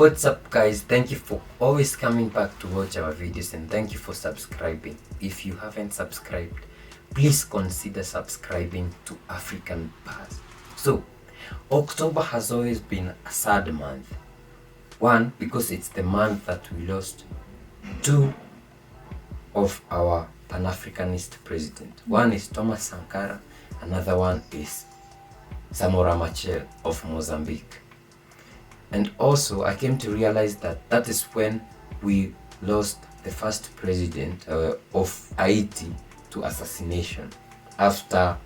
What's up guys, thank you for always coming back to watch our videos, and thank you for subscribing. If you haven't subscribed, please consider subscribing to African Buzz. So October has always been a sad month. One, because it's the month that we lost two of our Pan-Africanist president. One is Thomas Sankara, another one is Samora Machel of Mozambique. And also I came to realize that is when we lost the first president of Haiti to assassination, after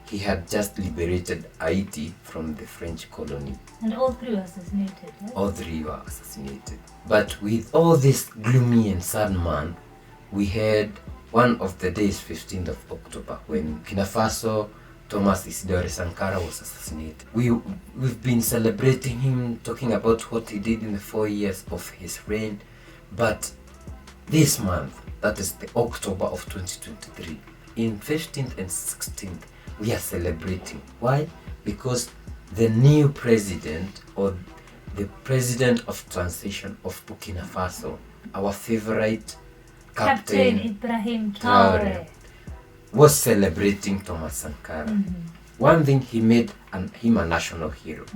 he had just liberated Haiti from the French colony. And all three were assassinated, right? All three were assassinated. But with all this gloomy and sad month, we had one of the days, 15th of October, when BURKINAFASO Thomas Isidore Sankara was assassinated. We've been celebrating him, talking about what he did in the 4 years of his reign. But this month, that is the October of 2023, in 15th and 16th, we are celebrating. Why? Because the new president, or the president of transition of Burkina Faso, our favorite Captain Ibrahim Traore, was celebrating Thomas Sankara. One thing, he made him a national hero,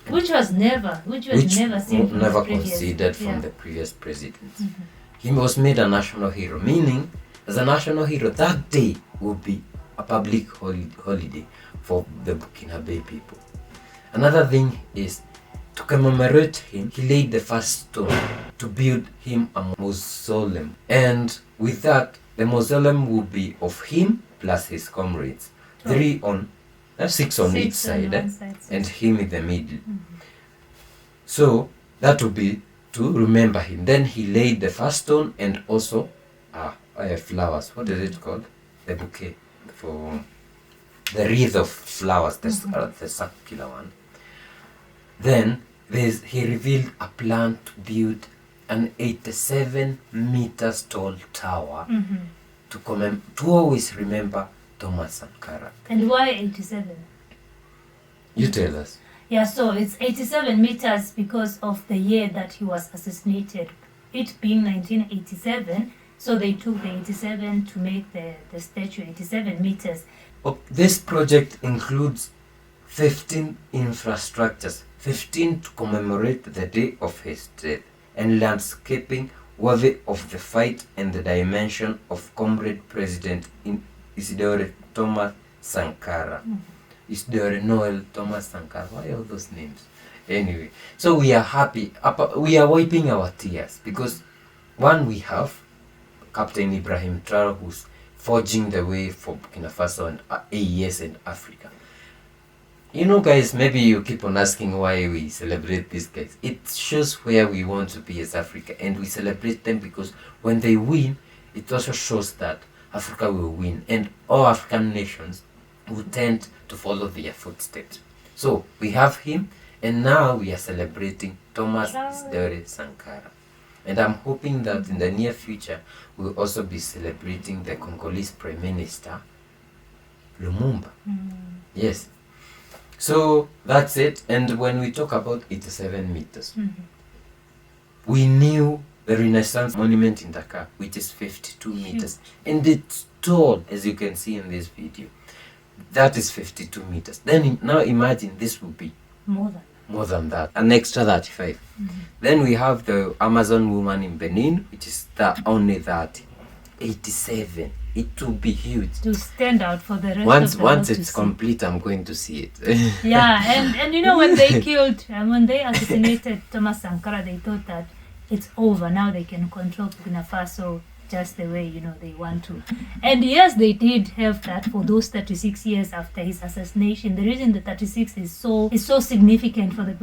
which was never seen from never the previous, considered from the previous presidents. He was made a national hero, meaning as a national hero that day will be a public holiday for the Burkinabe people. Another thing is, to commemorate him, he laid the first stone to build him a mausoleum, and with that, the mausoleum will be of him plus his comrades, six on each side, and him in the middle. So that will be to remember him. Then he laid the first stone, and also flowers. What is it called? The bouquet, for the wreath of flowers, the circular one. Then he revealed a plan to build an 87 meters tall tower to always remember Thomas Sankara. And why 87? You tell us. Yeah, so it's 87 meters because of the year that he was assassinated, it being 1987. So they took the 87 to make the statue 87 meters. This project includes 15 infrastructures, 15 to commemorate the day of his death, and landscaping worthy of the fight and the dimension of comrade President Isidore Thomas Sankara. Isidore Noel Thomas Sankara. Why all those names? Anyway, so we are happy. We are wiping our tears because, one, we have Captain Ibrahim Traore, who's forging the way for Burkina Faso and AES and Africa. You know guys, maybe you keep on asking why we celebrate these guys. It shows where we want to be as Africa, and we celebrate them because when they win, it also shows that Africa will win, and all African nations will tend to follow their footsteps. So we have him, and now we are celebrating Thomas Isidore Sankara. And I'm hoping that in the near future, we'll also be celebrating the Congolese Prime Minister, Lumumba. Yes. So that's it. And when we talk about 87 meters, we knew the Renaissance Monument in Dakar, which is 52 meters. And it's tall, as you can see in this video. That is 52 meters. Then now imagine this will be more than that, an extra 35. Then we have the Amazon woman in Benin, which is only 30. 87. It will be huge to stand out for the rest once of the world. Once it's complete, I'm going to see it. Yeah, and you know, when they killed when they assassinated Thomas Sankara, they thought that it's over, now they can control Burkina Faso just the way they want to. And yes, they did have that for those 36 years after his assassination. The reason the 36 is so significant for the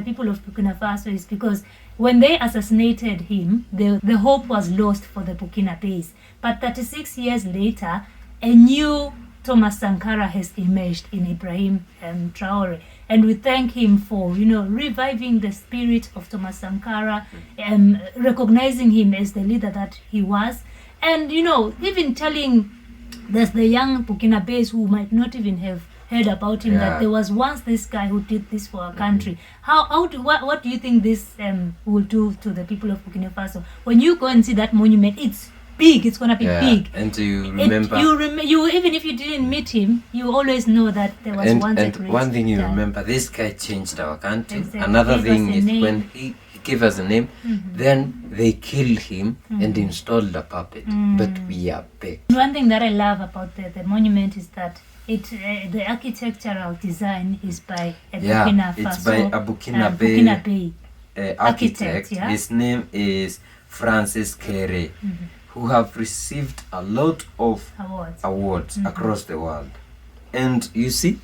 people of Burkina Faso is because when they assassinated him, the hope was lost for the Burkinabes. But 36 years later, a new Thomas Sankara has emerged in Ibrahim Traore, and we thank him for reviving the spirit of Thomas Sankara, recognizing him as the leader that he was, and even telling the young Burkinabes who might not even have heard about him, that there was once this guy who did this for our country. What do you think this will do to the people of Burkina Faso? When you go and see that monument, it's big. It's gonna be big. And you remember, you even if you didn't meet him, you always know that there was once a great one thing you guy. Remember, this guy changed our country. Exactly. Another Gave thing us a is name. when he gave us a name, then they killed him and installed a puppet. But we are back. One thing that I love about the monument is that the architectural design is by a Burkina Faso. It's by a Burkinabe architect. Yeah? His name is Francis Kere, who have received a lot of awards across the world. And you see,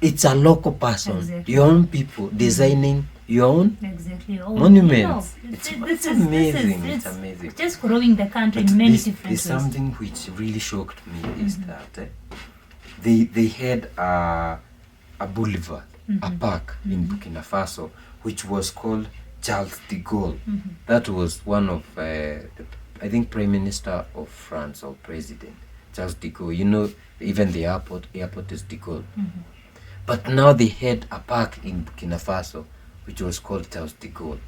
it's a local person, Exactly. your own people designing your own Oh, monuments. you know, It's amazing. It's amazing. Just growing the country But in many this different is ways. something which really shocked me is that they had a boulevard, a park in Burkina Faso, which was called Charles de Gaulle. That was one of I think Prime Minister of France or President Charles de Gaulle. You know, even the airport is de Gaulle. But now they had a park in Burkina Faso which was called Charles de Gaulle,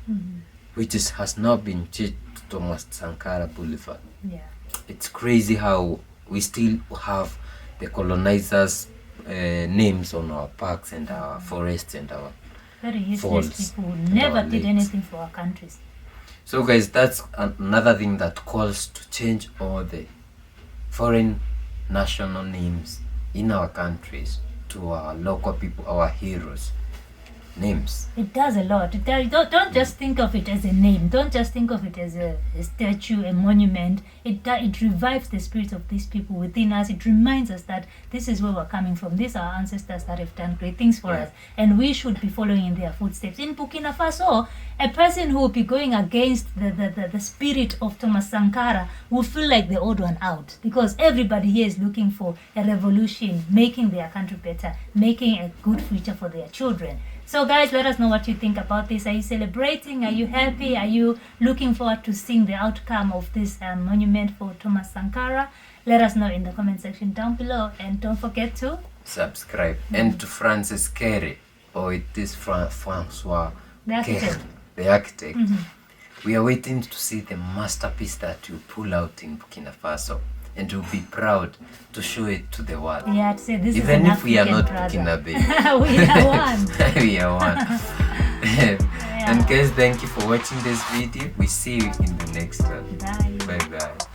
which has now been changed to Thomas Sankara Boulevard. Yeah. It's crazy how we still have the colonizers' names on our parks and our forests and our Very useless falls people who and never our did lakes. anything for our countries. So guys, that's another thing that calls to change all the foreign national names in our countries to our local people, our heroes' names. It does a lot. Don't just think of it as a name. Don't just think of it as a statue, a monument. It revives the spirit of these people within us. It reminds us that this is where we're coming from. These are ancestors that have done great things for us, and we should be following in their footsteps. In Burkina Faso, a person who will be going against the spirit of Thomas Sankara will feel like the odd one out, because everybody here is looking for a revolution, making their country better, making a good future for their children. So guys, let us know what you think about this. Are you celebrating? Are you happy? Are you looking forward to seeing the outcome of this monument for Thomas Sankara? Let us know in the comment section down below, and don't forget to subscribe. And to Francis Kere, or it is Francois the architect. Kere, the architect. We are waiting to see the masterpiece that you pull out in Burkina Faso, and we'll be proud to show it to the world. Yeah, to say this Even is an if we are not African brother. Burkinabe. We are one. We are one. And guys, thank you for watching this video. We see you in the next one. Bye. Bye bye.